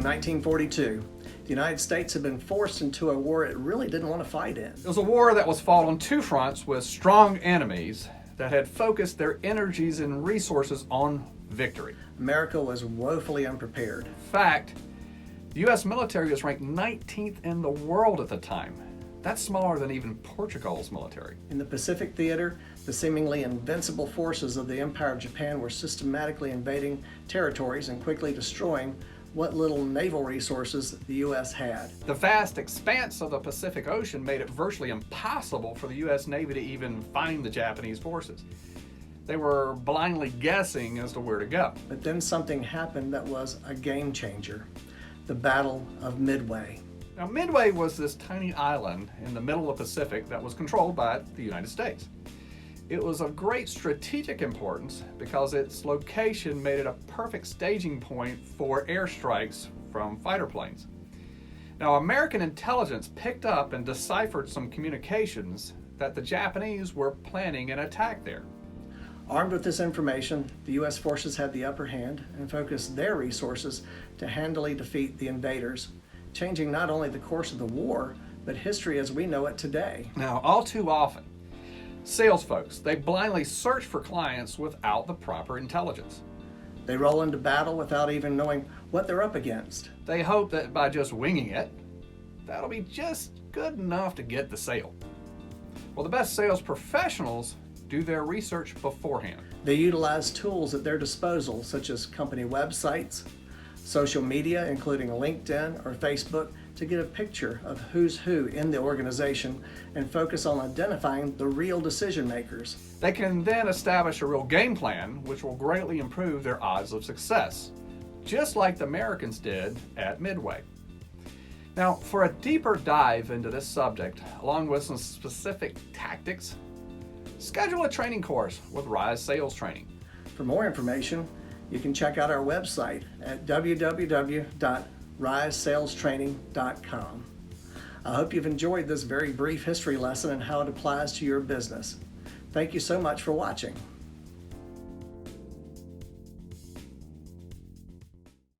1942. The United States had been forced into a war it really didn't want to fight in. It was a war that was fought on two fronts with strong enemies that had focused their energies and resources on victory. America was woefully unprepared. In fact, the U.S. military was ranked 19th in the world at the time. That's smaller than even Portugal's military. In the Pacific theater, the seemingly invincible forces of the Empire of Japan were systematically invading territories and quickly destroying what little naval resources the U.S. had. The vast expanse of the Pacific Ocean made it virtually impossible for the U.S. Navy to even find the Japanese forces. They were blindly guessing as to where to go. But then something happened that was a game changer: the Battle of Midway. Now, Midway was this tiny island in the middle of the Pacific that was controlled by the United States. It was of great strategic importance because its location made it a perfect staging point for airstrikes from fighter planes. Now, American intelligence picked up and deciphered some communications that the Japanese were planning an attack there. Armed with this information, the U.S. forces had the upper hand and focused their resources to handily defeat the invaders, changing not only the course of the war, but history as we know it today. Now, all too often, sales folks, they blindly search for clients without the proper intelligence. They roll into battle without even knowing what they're up against. They hope that by just winging it, that'll be just good enough to get the sale. Well, the best sales professionals do their research beforehand. They utilize tools at their disposal, such as company websites, social media, including LinkedIn or Facebook, to get a picture of who's who in the organization and focus on identifying the real decision makers. They can then establish a real game plan, which will greatly improve their odds of success, just like the Americans did at Midway. Now, for a deeper dive into this subject, along with some specific tactics, schedule a training course with Rise Sales Training. For more information, you can check out our website at www.risesalestraining.com. I hope you've enjoyed this very brief history lesson and how it applies to your business. Thank you so much for watching.